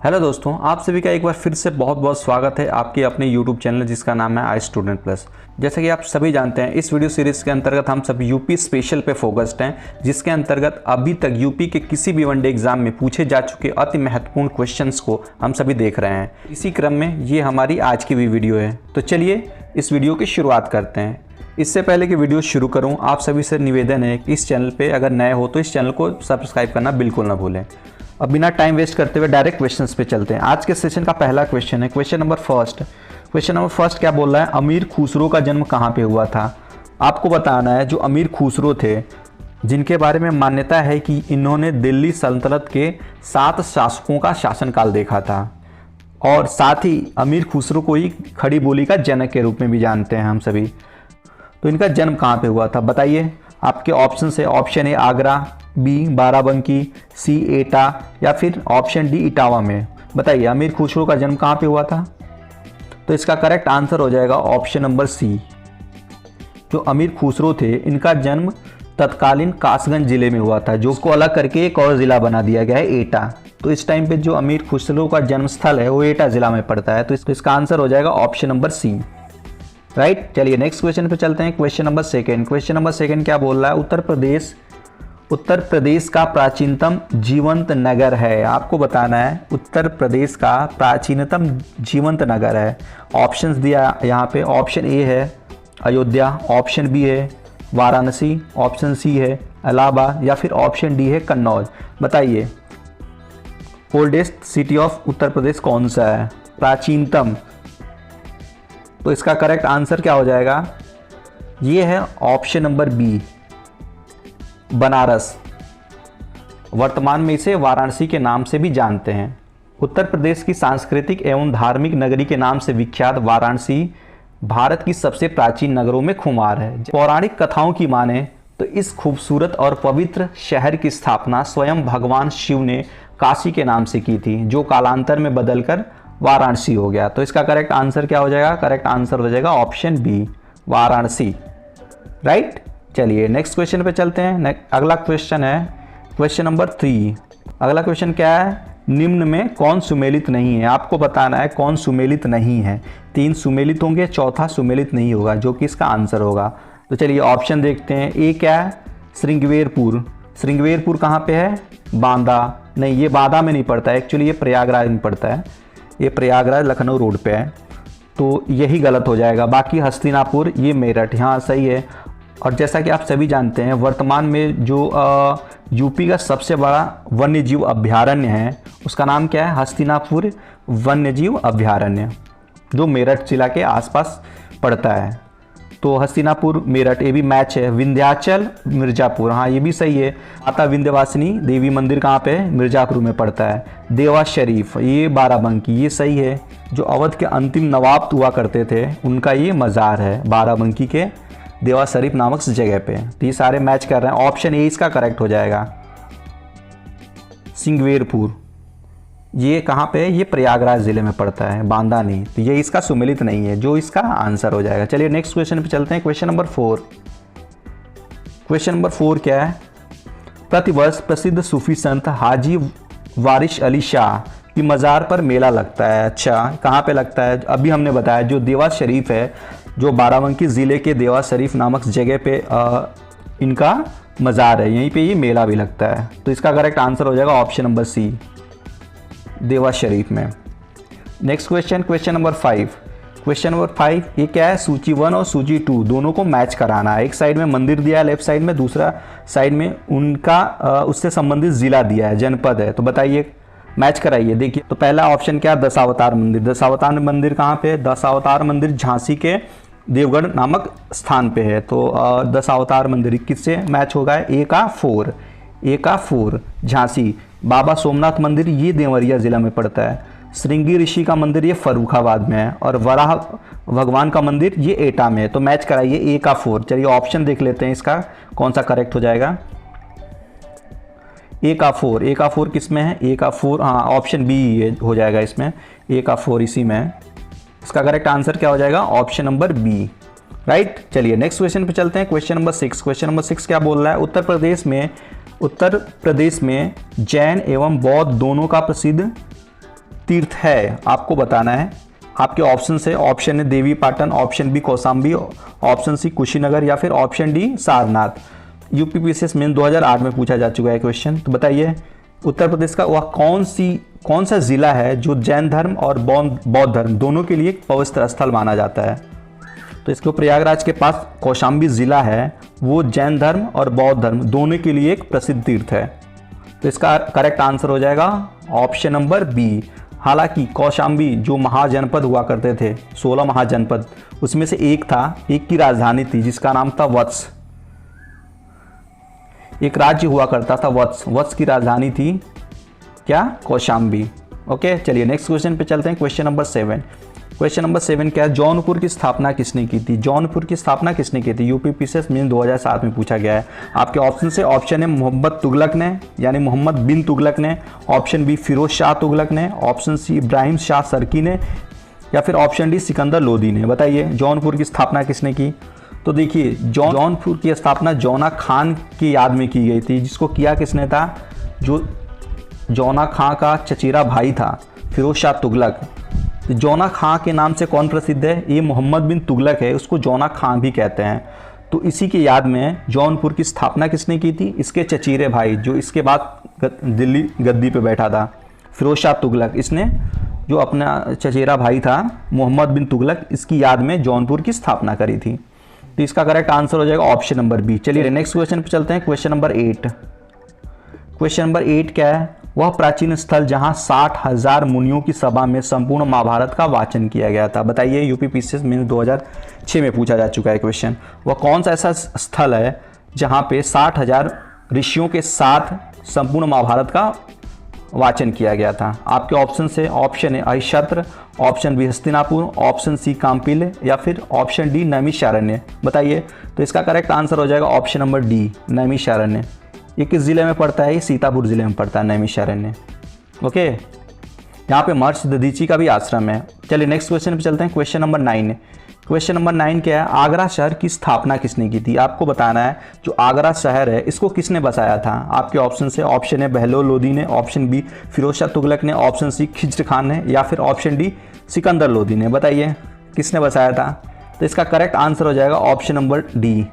Hello दोस्तों, आप सभी का एक बार फिर से बहुत बहुत स्वागत है आपके अपने YouTube चैनल जिसका नाम है आई स्टूडेंट प्लस। जैसा कि आप सभी जानते हैं, इस वीडियो सीरीज़ के अंतर्गत हम सब यूपी स्पेशल पे फोकस्ड हैं, जिसके अंतर्गत अभी तक यूपी के किसी भी वनडे एग्जाम में पूछे जा चुके अति महत्वपूर्ण क्वेश्चंस को हम सभी देख रहे हैं। इसी क्रम में ये हमारी आज की भी वीडियो है, तो चलिए इस वीडियो की शुरुआत करते हैं। इससे पहले कि वीडियो शुरू करूं, आप सभी से निवेदन है कि इस चैनल पे अगर नए हो तो इस चैनल को सब्सक्राइब करना बिल्कुल ना भूलें। अब बिना टाइम वेस्ट करते हुए डायरेक्ट क्वेश्चंस पे चलते हैं। आज के सेशन का पहला क्वेश्चन है क्वेश्चन नंबर फर्स्ट क्या बोल रहा है, अमीर खुसरो का जन्म कहाँ पे हुआ था। आपको बताना है जो अमीर खुसरो थे, जिनके बारे में मान्यता है कि इन्होंने दिल्ली सल्तनत के 7 शासकों का शासनकाल देखा था, और साथ ही अमीर खुसरो को ही खड़ी बोली का जनक के रूप में भी जानते हैं हम सभी। तो इनका जन्म कहाँ पे हुआ था बताइए। आपके ऑप्शन है, option A Agra, B Barabanki, C Etah या फिर ऑप्शन डी इटावा में। बताइए अमीर खुसरो का जन्म कहाँ पे हुआ था। तो इसका करेक्ट आंसर हो जाएगा ऑप्शन नंबर सी। जो अमीर खुसरो थे, इनका जन्म तत्कालीन कासगंज जिले में हुआ था, जो को अलग करके एक और ज़िला बना दिया गया है, एटा। तो इस टाइम पे जो अमीर खुसरो का जन्म स्थल है वो एटा ज़िला में पड़ता है। तो इसका आंसर हो जाएगा ऑप्शन नंबर सी। राइट, चलिए नेक्स्ट क्वेश्चन पे चलते हैं। क्वेश्चन नंबर सेकेंड क्या बोल रहा है, उत्तर प्रदेश का प्राचीनतम जीवंत नगर है। आपको बताना है उत्तर प्रदेश का प्राचीनतम जीवंत नगर है। ऑप्शंस दिया यहाँ पे, ऑप्शन ए है अयोध्या, ऑप्शन बी है वाराणसी, ऑप्शन सी है इलाहाबाद या फिर ऑप्शन डी है कन्नौज। बताइए oldest city of Uttar Pradesh कौन सा है, प्राचीनतम। तो इसका करेक्ट आंसर क्या हो जाएगा, ये है ऑप्शन नंबर बी बनारस। वर्तमान में इसे वाराणसी के नाम से भी जानते हैं। उत्तर प्रदेश की सांस्कृतिक एवं धार्मिक नगरी के नाम से विख्यात वाराणसी भारत की सबसे प्राचीन नगरों में शुमार है। पौराणिक कथाओं की माने तो इस खूबसूरत और पवित्र शहर की स्थापना स्वयं भगवान शिव ने काशी के नाम से की थी, जो कालांतर में बदलकर वाराणसी हो गया। तो इसका करेक्ट आंसर क्या हो जाएगा, करेक्ट आंसर हो जाएगा ऑप्शन बी वाराणसी। राइट, चलिए नेक्स्ट क्वेश्चन पे चलते हैं। अगला क्वेश्चन है क्वेश्चन नंबर 3। अगला क्वेश्चन क्या है, निम्न में कौन सुमेलित नहीं है। आपको बताना है कौन सुमेलित नहीं है। 3 सुमेलित होंगे, चौथा सुमेलित नहीं होगा, जो कि इसका आंसर होगा। तो चलिए ऑप्शन देखते हैं। ए क्या है, श्रृंगवेरपुर। श्रृंगवेरपुर कहाँ पे है, बांदा। नहीं, ये बांदा में नहीं पड़ता है, एक्चुअली ये प्रयागराज में पड़ता है। ये प्रयागराज लखनऊ रोड पे है, तो यही गलत हो जाएगा। बाकी हस्तिनापुर, ये मेरठ, हाँ सही है। और जैसा कि आप सभी जानते हैं, वर्तमान में जो यूपी का सबसे बड़ा वन्यजीव अभ्यारण्य है, उसका नाम क्या है, हस्तिनापुर वन्यजीव अभ्यारण्य, जो मेरठ जिला के आसपास पड़ता है। तो हस्तिनापुर मेरठ, ये भी मैच है। विंध्याचल मिर्ज़ापुर, हाँ ये भी सही है। माता विंध्यवासिनी देवी मंदिर कहाँ पे है, मिर्ज़ापुर में पड़ता है। देवा शरीफ, ये बाराबंकी, ये सही है। जो अवध के अंतिम नवाब हुआ करते थे, उनका ये मज़ार है बाराबंकी के देवा शरीफ नामक जगह पे। तो ये सारे मैच कर रहे हैं। ऑप्शन ए इसका करेक्ट हो जाएगा, श्रृंगवेरपुर। ये कहाँ पे है, ये प्रयागराज जिले में पड़ता है, बांदा नहीं। तो ये इसका सुमेलित नहीं है, जो इसका आंसर हो जाएगा। चलिए नेक्स्ट क्वेश्चन पे चलते हैं। क्वेश्चन नंबर 4 क्या है, प्रतिवर्ष प्रसिद्ध सूफी संत हाजी वारिश अली शाह की मज़ार पर मेला लगता है। अच्छा, कहाँ पे लगता है, अभी हमने बताया जो देवा शरीफ है, जो बाराबंकी ज़िले के देवा शरीफ नामक जगह पे इनका मज़ार है, यहीं पे ये मेला भी लगता है। तो इसका करेक्ट आंसर हो जाएगा ऑप्शन नंबर सी, देवा शरीफ में। Next question number 5। ये क्या है, सूची 1 और सूची 2 दोनों को मैच कराना है। एक साइड में मंदिर दिया है लेफ्ट साइड में, दूसरा साइड में उनका उससे संबंधित ज़िला दिया है, जनपद है। तो बताइए, मैच कराइए। देखिए तो पहला ऑप्शन क्या है, दशावतार मंदिर। दशावतार मंदिर कहाँ पे है, दशावतार मंदिर झांसी के देवगढ़ नामक स्थान पे है। तो दशावतार मंदिर किससे मैच होगा, ए का 4 झांसी। बाबा सोमनाथ मंदिर ये देवरिया जिला में पड़ता है। श्रृंगी ऋषि का मंदिर ये फर्रुखाबाद में है, और वराह भगवान का मंदिर ये एटा में है। तो मैच कराइए ए का 4। चलिए ऑप्शन देख लेते हैं इसका कौन सा करेक्ट हो जाएगा। ए का 4 किस में है, ए का 4, हाँ ऑप्शन बी हो जाएगा इसमें, ए का 4 इसी में है। इसका करेक्ट आंसर क्या हो जाएगा, ऑप्शन नंबर बी। राइट, चलिए नेक्स्ट क्वेश्चन पे चलते हैं। क्वेश्चन नंबर 6 क्या बोल रहा है, उत्तर प्रदेश में जैन एवं बौद्ध दोनों का प्रसिद्ध तीर्थ है आपको बताना है। आपके ऑप्शन है, option A Devi Patan, option B Kaushambi, option C Kushinagar या फिर option D Sarnath. UPPCS main 2008 में पूछा जा चुका है क्वेश्चन। तो बताइए उत्तर प्रदेश का वह कौन सा जिला है जो जैन धर्म और बौद्ध धर्म दोनों के लिए एक पवित्र स्थल माना जाता है। तो इसको प्रयागराज के पास कौशाम्बी जिला है, वो जैन धर्म और बौद्ध धर्म दोनों के लिए एक प्रसिद्ध तीर्थ है। तो इसका करेक्ट आंसर हो जाएगा ऑप्शन नंबर बी। हालांकि कौशाम्बी जो महाजनपद हुआ करते थे, 16 महाजनपद, उसमें से एक की राजधानी थी जिसका नाम था वत्स। एक राज्य हुआ करता था वत्स की राजधानी थी क्या? कौशाम्बी। ओके, चलिए नेक्स्ट क्वेश्चन पे चलते हैं। Question number 7। क्वेश्चन नंबर 7 क्या है? जौनपुर की स्थापना किसने की थी? जौनपुर की स्थापना किसने की थी? यूपीपीसीएस मेन 2007 में पूछा गया है। आपके ऑप्शन से ऑप्शन है मोहम्मद तुगलक ने, यानी मोहम्मद बिन तुगलक ने, ऑप्शन बी फिरोज शाह तुगलक ने, ऑप्शन सी इब्राहिम शाह सरकी ने या फिर ऑप्शन डी सिकंदर लोदी ने। बताइए जौनपुर की स्थापना किसने की? तो देखिए जौनपुर की स्थापना जौना खान की याद में की गई थी, जिसको किया किसने था? जो जौना खां का चचेरा भाई था फिरोज शाह तुगलक। जौना खां के नाम से कौन प्रसिद्ध है? ये मोहम्मद बिन तुगलक है, उसको जौना खां भी कहते हैं। तो इसी की याद में जौनपुर की स्थापना किसने की थी? इसके चचेरे भाई, जो इसके बाद दिल्ली गद्दी पे बैठा था, फिरोज शाह तुगलक। इसने जो अपना चचेरा भाई था मोहम्मद बिन तुगलक, इसकी याद में जौनपुर की स्थापना करी थी। तो इसका करेक्ट आंसर हो जाएगा ऑप्शन नंबर बी। चलिए नेक्स्ट क्वेश्चन पे चलते हैं। Question number 8। क्वेश्चन नंबर 8 क्या है? वह प्राचीन स्थल जहां 60,000 मुनियों की सभा में संपूर्ण महाभारत का वाचन किया गया था। बताइए यूपीपीसीएस मेंस 2006 में पूछा जा चुका है क्वेश्चन। वह कौन सा ऐसा स्थल है जहां पे 60,000 ऋषियों के साथ संपूर्ण महाभारत का वाचन किया गया था? आपके ऑप्शन से option A Ahichhatra, option B Hastinapur, option C Kampil या फिर ऑप्शन डी नैमिषारण्य। बताइए। तो इसका करेक्ट आंसर हो जाएगा ऑप्शन नंबर डी नैमिषारण्य। ये किस जिले में पड़ता है? ये सीतापुर जिले में पड़ता है नैमिषारण्य। ओके, यहाँ पे महर्षि दधीची का भी आश्रम है। चलिए नेक्स्ट क्वेश्चन पे चलते हैं। Question number 9। क्वेश्चन नंबर 9 क्या है? आगरा शहर की स्थापना किसने की थी? आपको बताना है जो आगरा शहर है इसको किसने बसाया था? आपके ऑप्शन से ऑप्शन ए बहलोल लोदी ने, ऑप्शन बी फिरोज शाह तुगलक ने, ऑप्शन सी खिज्र खान ने या फिर ऑप्शन डी सिकंदर लोदी ने। बताइए किसने बसाया था? तो इसका करेक्ट आंसर हो जाएगा ऑप्शन नंबर डी।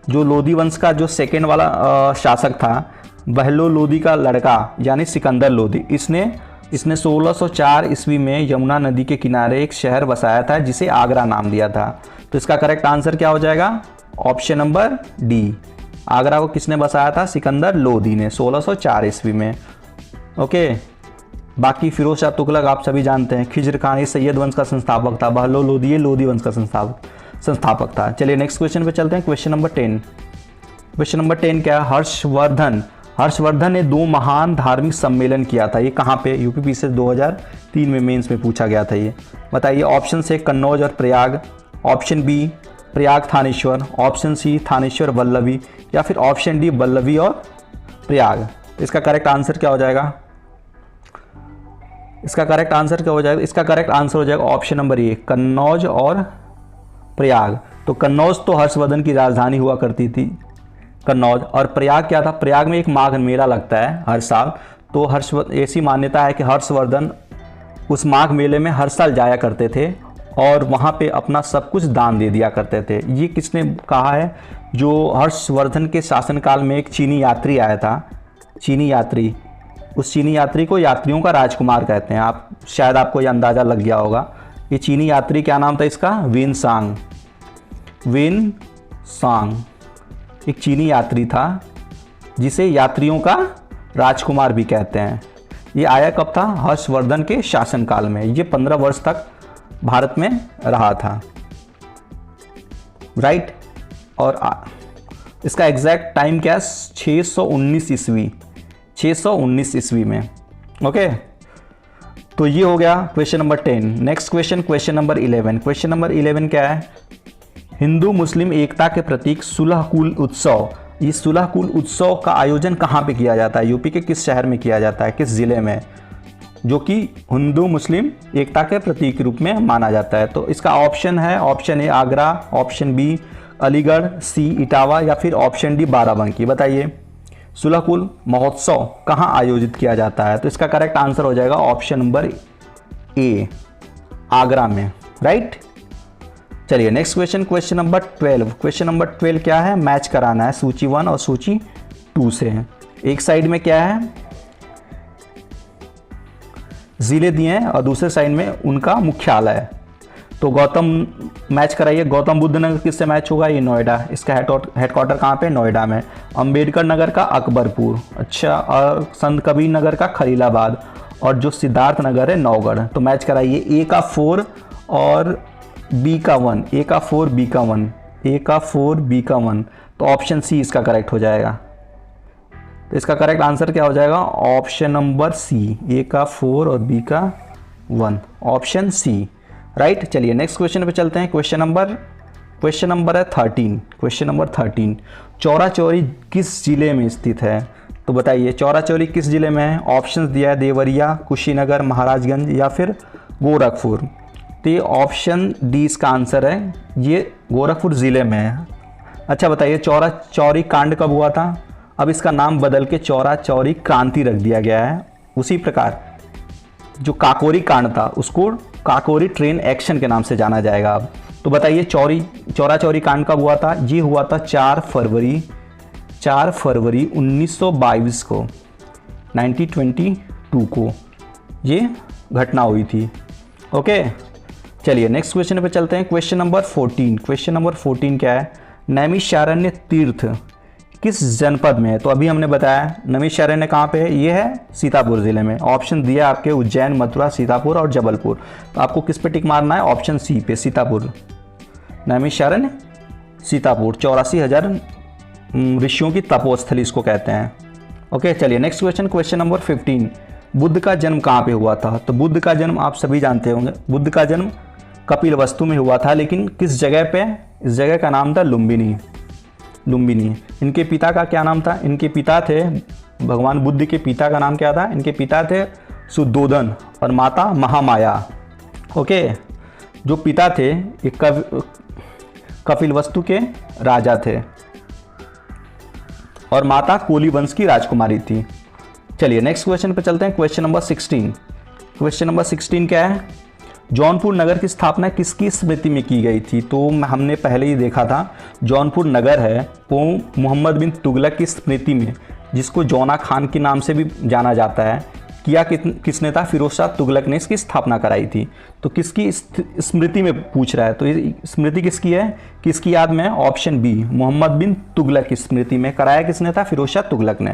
जो लोदी वंश का जो सेकेंड वाला शासक था, बहलोल लोदी का लड़का यानी सिकंदर लोदी, इसने 1604 ईस्वी में यमुना नदी के किनारे एक शहर बसाया था जिसे आगरा नाम दिया था। तो इसका करेक्ट आंसर क्या हो जाएगा? Option number D. आगरा को किसने बसाया था? सिकंदर लोदी ने 1604 ईस्वी में। ओके, बाकी फिरोज शाह तुगलक आप सभी जानते हैं, खिज्र खान ये सैयद वंश का संस्थापक था, बहलोल लोदी ये लोदी वंश का संस्थापक था। चलिए नेक्स्ट क्वेश्चन पे चलते हैं। Question number 10। क्वेश्चन नंबर 10 क्या है? हर्षवर्धन ने 2 महान धार्मिक सम्मेलन किया था। ये कहाँ पे? यूपीपीसीएस 2003 में मेंस में पूछा गया था ये। बताइए ऑप्शन से कन्नौज और Prayag, option B Prayag Thaneshwar, option C Thaneshwar Vallabhi या फिर ऑप्शन डी वल्लभी और प्रयाग। इसका करेक्ट आंसर क्या हो जाएगा? इसका करेक्ट आंसर हो जाएगा ऑप्शन नंबर ए कन्नौज और प्रयाग। तो कन्नौज तो हर्षवर्धन की राजधानी हुआ करती थी कन्नौज, और प्रयाग क्या था? प्रयाग में एक माघ मेला लगता है हर साल। तो ऐसी मान्यता है कि हर्षवर्धन उस माघ मेले में हर साल जाया करते थे और वहाँ पे अपना सब कुछ दान दे दिया करते थे। ये किसने कहा है? जो हर्षवर्धन के शासनकाल में एक चीनी यात्री आया था, चीनी यात्री। उस चीनी यात्री को यात्रियों का राजकुमार कहते हैं। आप शायद आपको ये अंदाज़ा लग गया होगा। ये चीनी यात्री क्या नाम था इसका? वेन सांग एक चीनी यात्री था जिसे यात्रियों का राजकुमार भी कहते हैं। ये आया कब था? हर्षवर्धन के शासनकाल में। ये 15 वर्ष तक भारत में रहा था, राइट। और इसका एग्जैक्ट टाइम क्या है? 619 ईस्वी में। ओके, तो ये हो गया question number 10। Next question number 11। Question number 11 क्या है? हिंदू मुस्लिम एकता के प्रतीक सुलहकुल उत्सव, ये सुलहकुल उत्सव का आयोजन कहाँ पे किया जाता है? यूपी के किस शहर में किया जाता है, किस जिले में, जो कि हिंदू मुस्लिम एकता के प्रतीक रूप में माना जाता है? तो इसका ऑप्शन है option A Agra, option B Aligarh, C Etawah या फिर ऑप्शन डी बाराबंकी। बताइए। सुलहकुल महोत्सव कहाँ आयोजित किया जाता है? तो इसका करेक्ट आंसर हो जाएगा ऑप्शन नंबर ए, आगरा में, राइट। चलिए next question, question number 12। Question number 12 क्या है? मैच कराना है सूची 1 और सूची 2 से। एक साइड में क्या है, जिले दिए हैं और दूसरे साइड में उनका मुख्यालय है। तो गौतम मैच कराइए, गौतम बुद्ध नगर किससे मैच होगा? ये नोएडा, इसका हेडक्वार्टर कहाँ पे? नोएडा में। अंबेडकर नगर का अकबरपुर, अच्छा, और संत कबीर नगर का खलीलाबाद, और जो सिद्धार्थ नगर है नौगढ़। तो मैच कराइए, ए का 4 और बी का 1, ए का 4 बी का 1, ए का 4 बी का 1। तो ऑप्शन सी इसका करेक्ट हो जाएगा। तो इसका करेक्ट आंसर क्या हो जाएगा? ऑप्शन नंबर सी, ए का 4 और बी का 1, ऑप्शन सी, राइट। चलिए नेक्स्ट क्वेश्चन पे चलते हैं। क्वेश्चन नंबर है 13। क्वेश्चन नंबर 13, चौरा चौरी किस जिले में स्थित है? तो बताइए चौरा चौरी किस जिले में है? ऑप्शंस दिया है, देवरिया, कुशीनगर, महाराजगंज या फिर गोरखपुर। तो ये ऑप्शन डी इसका आंसर है, ये गोरखपुर ज़िले में है। अच्छा बताइए चौरा चौरी कांड कब हुआ था? अब इसका नाम बदल के चौरा चौरी क्रांति रख दिया गया है। उसी प्रकार जो काकोरी कांड था उसको काकोरी ट्रेन एक्शन के नाम से जाना जाएगा अब। तो बताइए चौरा चौरी कांड कब हुआ था? ये हुआ था 4 फरवरी 1922 को, 1922 को ये घटना हुई थी। ओके, चलिए नेक्स्ट क्वेश्चन पे चलते हैं। Question number 14। क्वेश्चन नंबर 14 क्या है? नैमिषारण्य तीर्थ किस जनपद में है? तो अभी हमने बताया नैमिषारण्य कहाँ पे है, ये है सीतापुर ज़िले में। ऑप्शन दिया आपके उज्जैन, मथुरा, सीतापुर और जबलपुर। तो आपको किस पे टिक मारना है? ऑप्शन सी पे, सीतापुर। नैमिषारण्य सीतापुर 84,000 ऋषियों की तपोस्थली इसको कहते हैं। ओके, चलिए next question, question number 15। Buddha का जन्म कहाँ पे हुआ था? तो बुद्ध का जन्म आप सभी जानते होंगे, बुद्ध का जन्म कपिलवस्तु में हुआ था, लेकिन किस जगह पे? इस जगह का नाम था लुम्बिनी। इनके पिता का क्या नाम था? इनके पिता थे, भगवान बुद्ध के पिता का नाम क्या था? इनके पिता थे सुद्धोधन और माता महामाया। ओके, जो पिता थे एक कपिलवस्तु के राजा थे और माता कोली वंश की राजकुमारी थी। चलिए नेक्स्ट क्वेश्चन पे चलते हैं। Question number 16। क्वेश्चन नंबर 16 क्या है? जौनपुर नगर की स्थापना किसकी स्मृति में की गई थी? तो हमने पहले ही देखा था, जौनपुर नगर है वो मोहम्मद बिन तुगलक की स्मृति में, जिसको जौना खान के नाम से भी जाना जाता है, किसने था? फिरोज शाह तुगलक ने इसकी स्थापना कराई थी। तो किसकी स्मृति में पूछ रहा है? तो ये स्मृति किसकी है, किसकी याद में? ऑप्शन बी, मोहम्मद बिन तुगलक की स्मृति में। कराया किसने था? फिरोज शाह तुगलक ने,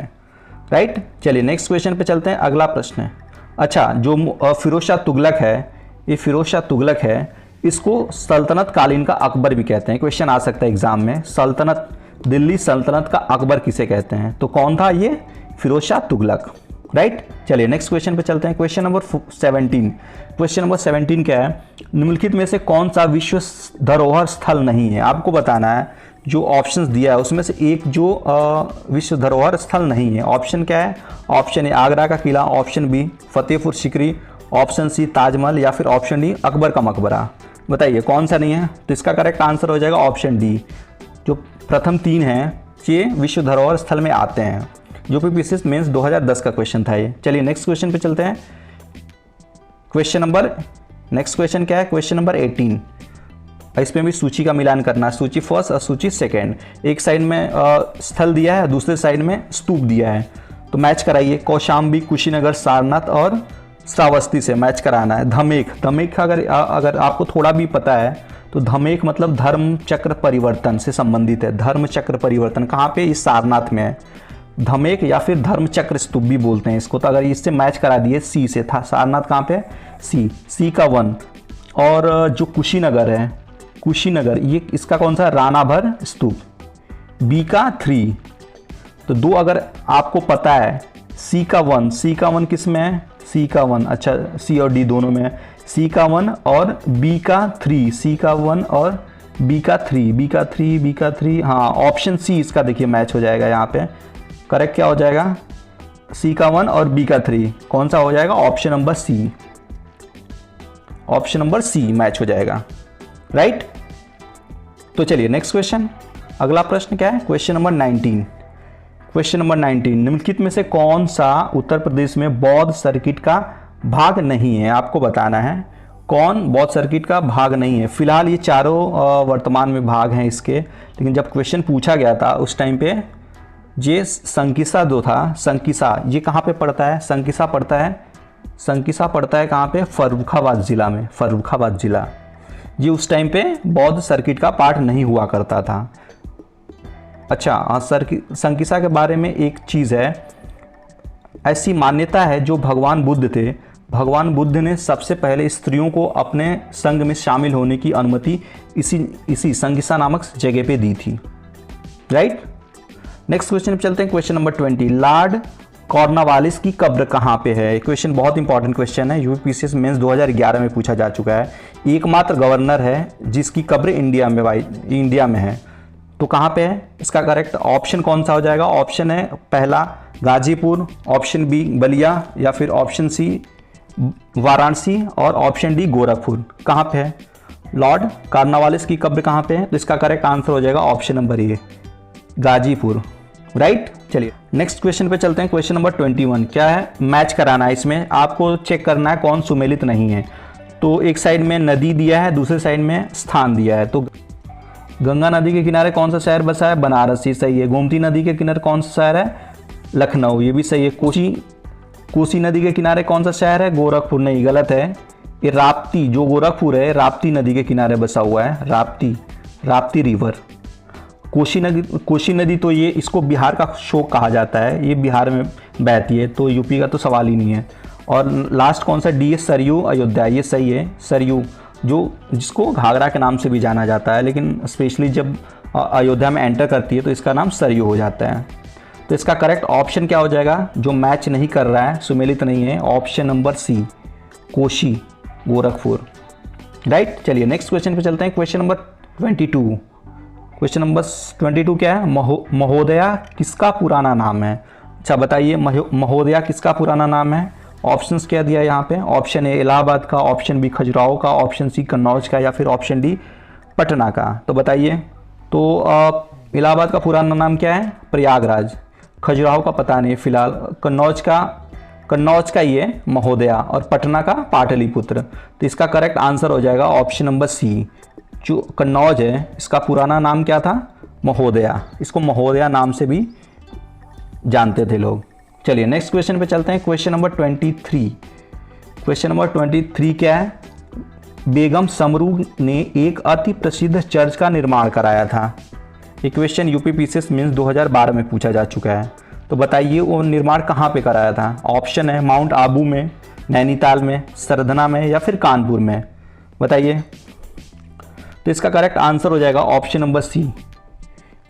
राइट। चलिए नेक्स्ट क्वेश्चन पे चलते हैं। अगला प्रश्न है, अच्छा जो फिरोज शाह तुगलक है, ये फिरोज शाह तुगलक है, इसको सल्तनत कालीन का अकबर भी कहते हैं। क्वेश्चन आ सकता है एग्जाम में, सल्तनत, दिल्ली सल्तनत का अकबर किसे कहते हैं? तो कौन था ये? फिरोज शाह तुगलक, राइट। चलिए नेक्स्ट क्वेश्चन पे चलते हैं। Question number 17। क्वेश्चन नंबर 17 क्या है? निम्नलिखित में से कौन सा विश्व धरोहर स्थल नहीं है? आपको बताना है, जो ऑप्शंस दिया है उसमें से एक जो विश्व धरोहर स्थल नहीं है। ऑप्शन क्या है? ऑप्शन ए आगरा का किला, option B Fatehpur Sikri, option C Taj Mahal या फिर ऑप्शन डी अकबर का मकबरा। बताइए कौन सा नहीं है? तो इसका करेक्ट आंसर हो जाएगा ऑप्शन डी। जो प्रथम 3 हैं ये विश्व धरोहर स्थल में आते हैं। जो यूपीपीएससी मेंस 2010 का क्वेश्चन था ये। चलिए नेक्स्ट क्वेश्चन पे चलते हैं। नेक्स्ट क्वेश्चन क्या है? Question number 18। इसमें भी सूची का मिलान करना है, सूची फर्स्ट और सूची सेकेंड। एक साइड में स्थल दिया है, दूसरे साइड में स्तूप दिया है। तो मैच कराइए, कौशाम्बी, कुशीनगर, सारनाथ और श्रावस्ती से मैच कराना है। धमेक अगर आपको थोड़ा भी पता है तो धमेक मतलब धर्म चक्र परिवर्तन से संबंधित है। धर्म चक्र परिवर्तन कहाँ पे? इस सारनाथ में है। धमेक या फिर धर्म चक्र स्तूप भी बोलते हैं इसको। तो अगर इससे मैच करा दिए सी से, था सारनाथ कहाँ पे? सी का 1। और जो कुशीनगर है, कुशीनगर ये इसका कौन सा? रानाभर स्तूप, बी का 3। तो 2 अगर आपको पता है, सी का 1 किस में है? सी का 1, अच्छा सी और डी दोनों में है। सी का 1 और बी का 3, सी का 1 और बी का 3, हाँ ऑप्शन सी इसका देखिए मैच हो जाएगा यहाँ पे। करेक्ट क्या हो जाएगा? सी का 1 और बी का 3 कौन सा हो जाएगा? Option number C. Option number C match हो जाएगा, राइट। तो चलिए नेक्स्ट क्वेश्चन, अगला प्रश्न क्या है? Question number 19। क्वेश्चन नंबर 19, निम्नलिखित में से कौन सा उत्तर प्रदेश में बौद्ध सर्किट का भाग नहीं है? आपको बताना है कौन बौद्ध सर्किट का भाग नहीं है। फिलहाल ये चारों वर्तमान में भाग हैं इसके, लेकिन जब क्वेश्चन पूछा गया था उस टाइम पे ये संकिसा जो था, संकिसा ये कहाँ पे पड़ता है? संकिसा पड़ता है कहाँ पे? फर्रुखाबाद ज़िला में, फर्रुखाबाद ज़िला। ये उस टाइम पे बौद्ध सर्किट का पार्ट नहीं हुआ करता था। अच्छा, संकिसा के बारे में एक चीज़ है, ऐसी मान्यता है जो भगवान बुद्ध थे, भगवान बुद्ध ने सबसे पहले स्त्रियों को अपने संघ में शामिल होने की अनुमति इसी संकिसा नामक जगह पे दी थी। राइट, नेक्स्ट क्वेश्चन पे चलते हैं। क्वेश्चन नंबर 20, लॉर्ड कॉर्नवालिस की कब्र कहाँ पे है? क्वेश्चन बहुत इंपॉर्टेंट क्वेश्चन है, यूपीपीसीएस मेंस 2011 में पूछा जा चुका है। एकमात्र गवर्नर है जिसकी कब्र इंडिया में है, तो कहाँ पे है? इसका करेक्ट ऑप्शन कौन सा हो जाएगा? ऑप्शन है पहला गाजीपुर, ऑप्शन बी बलिया, या फिर ऑप्शन सी वाराणसी, और ऑप्शन डी गोरखपुर। कहाँ पे है लॉर्ड कॉर्नवालिस की कब्र? कहाँ पे है? तो इसका करेक्ट आंसर हो जाएगा option number A, Ghazipur. Right, चलिए नेक्स्ट क्वेश्चन पे चलते हैं। क्वेश्चन नंबर 21, क्या है? मैच कराना है, इसमें आपको चेक करना है कौन सुमेलित नहीं है। तो एक साइड में नदी दिया है, दूसरे साइड में स्थान दिया है। तो गंगा नदी के किनारे कौन सा शहर बसा है? बनारस, ये सही है। गोमती नदी के किनारे कौन सा शहर है? लखनऊ, ये भी सही है। कोसी नदी के किनारे कौन सा शहर है? गोरखपुर, नहीं गलत है। ये राप्ती, जो गोरखपुर है राप्ती नदी के किनारे बसा हुआ है, राप्ती रिवर। कोसी नदी तो ये इसको बिहार का शोक कहा जाता है, ये बिहार में बहती है, तो यूपी का तो सवाल ही नहीं है। और लास्ट कौन सा? डी है सरयू, अयोध्या, ये सही है। सरयू जिसको घाघरा के नाम से भी जाना जाता है, लेकिन स्पेशली जब अयोध्या में एंटर करती है तो इसका नाम सरयू हो जाता है। तो इसका करेक्ट ऑप्शन क्या हो जाएगा जो मैच नहीं कर रहा है, सुमेलित नहीं है? Option number C, Koshi, Gorakhpur. Right, चलिए नेक्स्ट क्वेश्चन पे चलते हैं। क्वेश्चन नंबर 22, क्वेश्चन नंबर 22 क्या है? महोदया किसका पुराना नाम है? अच्छा बताइए, महोदया किसका पुराना नाम है? ऑप्शंस क्या दिया है यहाँ पे? ऑप्शन ए इलाहाबाद का, ऑप्शन बी खजुराहो का, ऑप्शन सी कन्नौज का, या फिर ऑप्शन डी पटना का। तो बताइए। तो इलाहाबाद का पुराना नाम क्या है? प्रयागराज। खजुराहो का पता नहीं फिलहाल। कन्नौज का ये महोदया, और पटना का पाटलिपुत्र। तो इसका करेक्ट आंसर हो जाएगा ऑप्शन नंबर सी, जो कन्नौज है इसका पुराना नाम क्या था? महोदया। इसको महोदया नाम से भी जानते थे लोग। चलिए नेक्स्ट क्वेश्चन पे चलते हैं। क्वेश्चन नंबर 23, क्वेश्चन नंबर 23 क्या है? बेगम समरू ने एक अति प्रसिद्ध चर्च का निर्माण कराया था। ये क्वेश्चन यूपीपीसीएस मेंस 2012 में पूछा जा चुका है। तो बताइए वो निर्माण कहाँ पे कराया था? ऑप्शन है माउंट आबू में, नैनीताल में, सरधना में, या फिर कानपुर में। बताइए। तो इसका करेक्ट आंसर हो जाएगा ऑप्शन नंबर सी।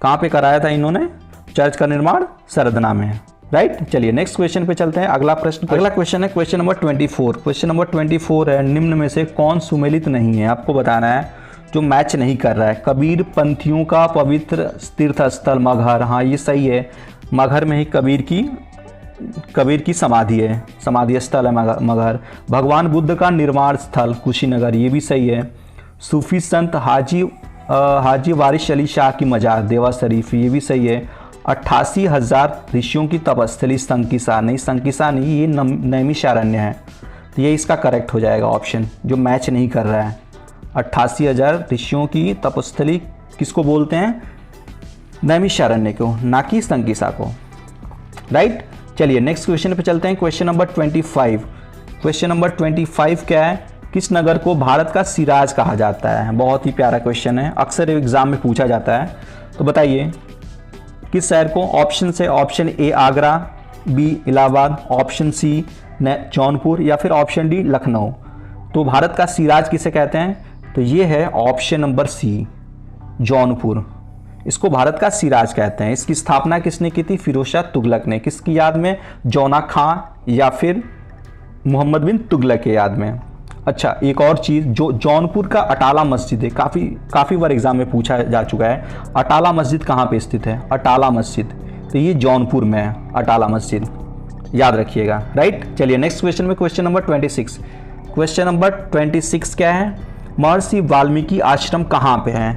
कहाँ पे कराया था इन्होंने चर्च का निर्माण? सरधना में। राइट, चलिए नेक्स्ट क्वेश्चन पे चलते हैं। अगला क्वेश्चन है क्वेश्चन नंबर 24। क्वेश्चन नंबर 24 है, निम्न में से कौन सुमेलित नहीं है? आपको बताना है जो मैच नहीं कर रहा है। कबीर पंथियों का पवित्र तीर्थ स्थल मगहर, हाँ ये सही है। मगहर में ही कबीर की समाधि है, समाधि स्थल है मगहर। भगवान बुद्ध का निर्माण स्थल कुशीनगर, ये भी सही है। सूफी संत हाजी वारिस अली शाह की मजार देवा शरीफ, ये भी सही है। 88,000 ऋषियों की तपस्थली संकिसा, नहीं संकिसा नहीं, ये नैमिषारण्य है। तो ये इसका करेक्ट हो जाएगा ऑप्शन, जो मैच नहीं कर रहा है। 88,000 ऋषियों की तपस्थली किसको बोलते हैं? नैमिषारण्य को, ना कि संकिसा को। राइट, चलिए नेक्स्ट क्वेश्चन पे चलते हैं। Question number 25। क्वेश्चन नंबर 25 क्या है? किस नगर को भारत का सिराज कहा जाता है? बहुत ही प्यारा क्वेश्चन है, अक्सर एग्जाम में पूछा जाता है। तो बताइए किस शहर को? ऑप्शन से option A Agra, B Allahabad, option C Jaunpur, या फिर ऑप्शन डी लखनऊ। तो भारत का सिराज किसे कहते हैं? तो ये है ऑप्शन नंबर सी, जौनपुर। इसको भारत का सिराज कहते हैं। इसकी स्थापना किसने की थी? फिरोज शाह तुगलक ने। किसकी याद में? जौना खां या फिर मोहम्मद बिन तुगलक के याद में। अच्छा, एक और चीज़, जो जौनपुर का अटाला मस्जिद है, काफ़ी बार एग्जाम में पूछा जा चुका है। अटाला मस्जिद कहाँ पे स्थित है? अटाला मस्जिद, तो ये जौनपुर में है अटाला मस्जिद, याद रखिएगा। राइट, चलिए नेक्स्ट क्वेश्चन में क्वेश्चन नंबर 26। क्वेश्चन नंबर 26 क्या है? महर्षि वाल्मीकि आश्रम कहाँ पे है?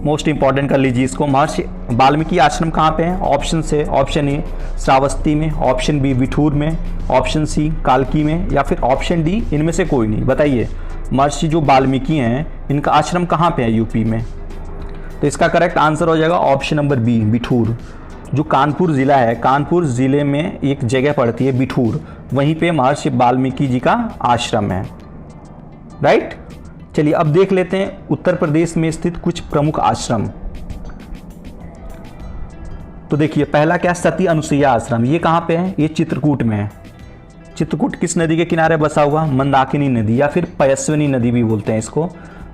मोस्ट इंपॉर्टेंट कर लीजिए इसको। महर्षि वाल्मीकि आश्रम कहाँ पे है? ऑप्शन से ऑप्शन ए श्रावस्ती में, ऑप्शन बी बिठूर में, ऑप्शन सी कालकी में, या फिर ऑप्शन डी इनमें से कोई नहीं। बताइए महर्षि जो वाल्मीकि हैं इनका आश्रम कहाँ पे है यूपी में? तो इसका करेक्ट आंसर हो जाएगा ऑप्शन नंबर बी बिठूर। जो कानपुर ज़िला है, कानपुर ज़िले में एक जगह पड़ती है बिठूर, वहीं पे महर्षि वाल्मीकि जी का आश्रम है। राइट। चलिए अब देख लेते हैं उत्तर प्रदेश में स्थित कुछ प्रमुख आश्रम। तो देखिए पहला क्या, सती अनुसुईया आश्रम। ये कहाँ पे है? ये चित्रकूट में है। चित्रकूट किस नदी के किनारे बसा हुआ? मंदाकिनी नदी या फिर पयस्विनी नदी भी बोलते हैं इसको।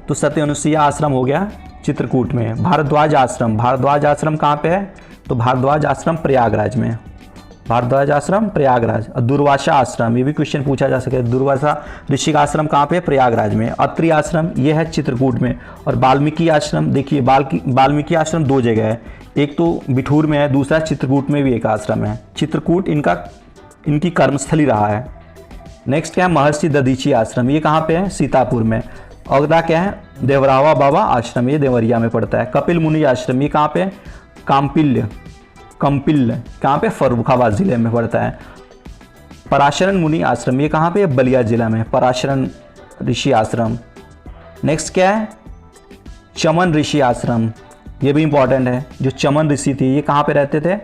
तो सती अनुसुईया आश्रम हो गया चित्रकूट में। भारद्वाज आश्रम, भारद्वाज आश्रम कहाँ पे है? तो भारद्वाज आश्रम प्रयागराज में। भारद्वाज आश्रम प्रयागराज। और दुर्वासा आश्रम, ये भी क्वेश्चन पूछा जा सके। दुर्वासा ऋषि का आश्रम कहाँ पे? प्रयागराज में। अत्रि आश्रम ये है चित्रकूट में। और वाल्मीकि आश्रम, देखिए वाल्मीकि आश्रम दो जगह है, एक तो बिठूर में है, दूसरा चित्रकूट में भी एक आश्रम है। चित्रकूट इनकी कर्मस्थली रहा है। नेक्स्ट क्या है? महर्षि दधीची आश्रम, ये कहाँ पे है? सीतापुर में। अगला क्या है? देवरावा बाबा आश्रम, ये देवरिया में पड़ता है। कपिल मुनि आश्रम ये कहाँ पे है? कंपिल्य कहाँ पे? फर्रुखाबाद जिले में पड़ता है। पराशरन मुनि आश्रम ये कहाँ पे? बलिया जिला में, पराशरन ऋषि आश्रम। नेक्स्ट क्या है? चमन ऋषि आश्रम, ये भी इंपॉर्टेंट है। जो चमन ऋषि थे ये कहाँ पे रहते थे?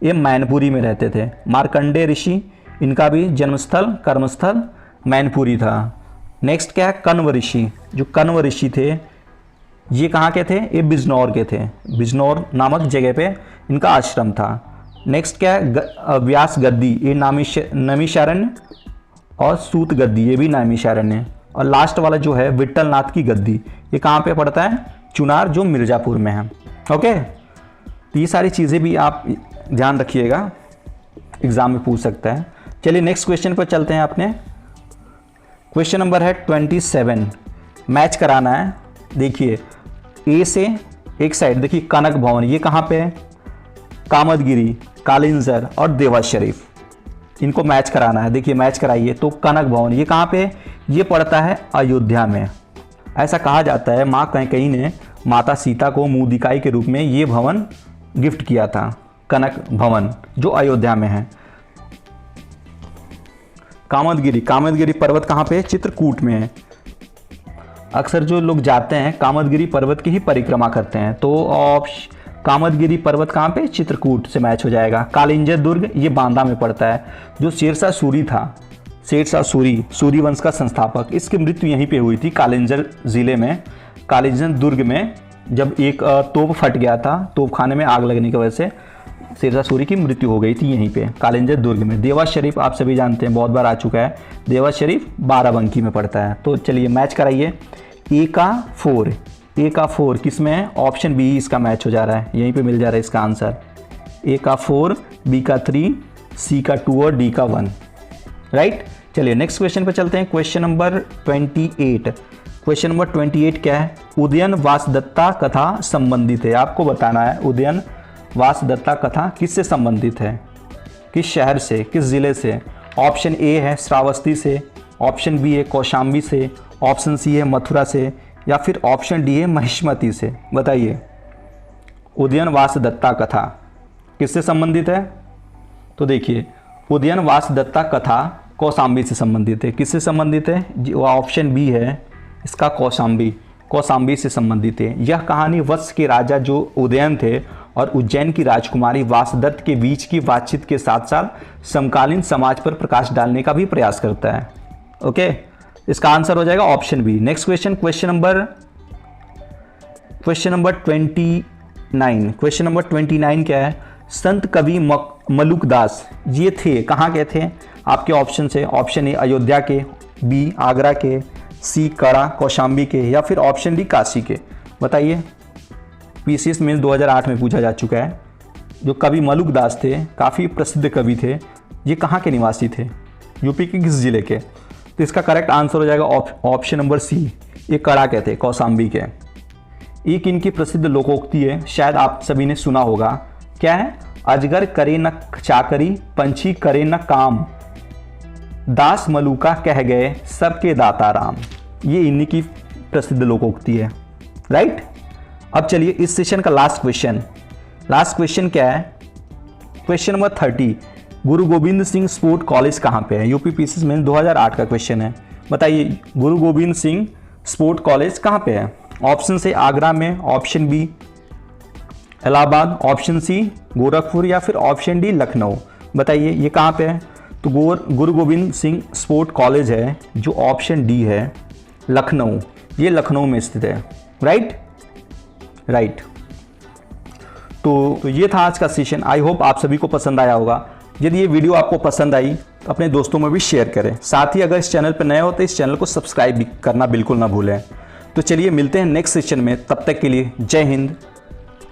ये मैनपुरी में रहते थे। मार्कंडेय ऋषि, इनका भी जन्मस्थल कर्मस्थल मैनपुरी था। नेक्स्ट क्या है? कण्व ऋषि, जो कण्व ऋषि थे ये कहाँ के थे? ये बिजनौर के थे। बिजनौर नामक जगह पे इनका आश्रम था। नेक्स्ट क्या है? व्यास गद्दी, ये नैमिषारण्य, और सूत गद्दी ये भी नैमिषारण्य। और लास्ट वाला जो है विट्ठल नाथ की गद्दी, ये कहाँ पे पड़ता है? चुनार, जो मिर्ज़ापुर में है। ओके, तो ये सारी चीज़ें भी आप ध्यान रखिएगा, एग्जाम में पूछ सकता है। चलिए नेक्स्ट क्वेश्चन पर चलते हैं अपने। क्वेश्चन नंबर है 27, मैच कराना है। देखिए ए से एक साइड देखिए कनक भवन, ये कहाँ पे है? कामदगिरी, कालिंजर और देवास शरीफ, इनको मैच कराना है। देखिए मैच कराइए। तो कनक भवन ये कहाँ पे है? ये पड़ता है अयोध्या में। ऐसा कहा जाता है माँ कैकेयी ने माता सीता को मुँह दिखाई के रूप में ये भवन गिफ्ट किया था, कनक भवन, जो अयोध्या में है। कामदगिरी पर्वत कहाँ पे है? चित्रकूट में है। अक्सर जो लोग जाते हैं कामदगिरी पर्वत की ही परिक्रमा करते हैं। तो कामदगिरी पर्वत कहाँ पे? चित्रकूट से मैच हो जाएगा। कालिंजर दुर्ग ये बांदा में पड़ता है। जो शेरशाह सूरी था, शेरशाह सूरी वंश का संस्थापक, इसकी मृत्यु यहीं पे हुई थी कालिंजर ज़िले में, कालिंजर दुर्ग में। जब एक तोप फट गया था, तोपखाने में आग लगने की वजह से शेरशाह सूरी की मृत्यु हो गई थी यहीं पे कालिंजर दुर्ग में। देवास शरीफ आप सभी जानते हैं, बहुत बार आ चुका है। देवास शरीफ बाराबंकी में पड़ता है। तो चलिए मैच कराइए। ए का 4 किस में है? ऑप्शन बी इसका मैच हो जा रहा है, यहीं पे मिल जा रहा है इसका आंसर। ए का 4, बी का 3, सी का 2 और डी का 1। राइट। चलिए नेक्स्ट क्वेश्चन पे चलते हैं। Question number 28। क्वेश्चन नंबर 28 क्या है? उदयन वासदत्ता कथा संबंधित है। आपको बताना है उदयन वासदत्ता कथा किससे संबंधित है, किस शहर से, किस ज़िले से। ऑप्शन ए है श्रावस्ती से, ऑप्शन बी है कौशाम्बी से, ऑप्शन सी है मथुरा से, या फिर ऑप्शन डी है महिष्मती से। बताइए उदयन वासदत्ता कथा किससे संबंधित है? तो देखिए उदयन वासदत्ता कथा कौशाम्बी से संबंधित है। किससे संबंधित है? वो ऑप्शन बी है इसका, कौशाम्बी से संबंधित है। यह कहानी वत्स के राजा जो उदयन थे और उज्जैन की राजकुमारी वासदत्त के बीच की बातचीत के साथ साथ समकालीन समाज पर प्रकाश डालने का भी प्रयास करता है। ओके, इसका आंसर हो जाएगा option B. Next question, question number 29। Question number 29 क्या है? संत कवि मलुकदास ये थे कहाँ के थे? आपके ऑप्शन से ऑप्शन ए अयोध्या के, बी आगरा के, सी कड़ा कौशाम्बी के, या फिर ऑप्शन डी काशी के। बताइए। पीसीएस में 2008 में पूछा जा चुका है। जो कवि मलुकदास थे काफ़ी प्रसिद्ध कवि थे, ये कहाँ के निवासी थे? यूपी के किस जिले के? तो इसका करेक्ट आंसर हो जाएगा ऑप्शन नंबर सी, ये कड़ा के थे, कौशाम्बी के। एक इनकी प्रसिद्ध लोकोक्ति है, शायद आप सभी ने सुना होगा। क्या है? अजगर करे न चाकरी, पंछी करे न काम, दास मलुका कह गए सबके दाता राम। ये इन्हीं की प्रसिद्ध लोकोक्ति है। राइट। अब चलिए इस सेशन का लास्ट क्वेश्चन क्या है? क्वेश्चन नंबर 30, गुरु गोविंद सिंह स्पोर्ट कॉलेज कहाँ पे है? यूपी पीसीएस मेंस 2008 का क्वेश्चन है। बताइए गुरु गोविंद सिंह स्पोर्ट कॉलेज कहाँ पे है? ऑप्शन से आगरा में, option B Allahabad, option C Gorakhpur या फिर ऑप्शन डी लखनऊ। बताइए ये कहाँ पे है? तो गुरु गोविंद सिंह स्पोर्ट कॉलेज है जो ऑप्शन डी है, लखनऊ। ये लखनऊ में स्थित है। राइट। तो ये था आज का सेशन। आई होप आप सभी को पसंद आया होगा। यदि ये वीडियो आपको पसंद आई तो अपने दोस्तों में भी शेयर करें। साथ ही अगर इस चैनल पर नए हो तो इस चैनल को सब्सक्राइब भी करना बिल्कुल ना भूलें। तो चलिए मिलते हैं नेक्स्ट सेशन में, तब तक के लिए जय हिंद,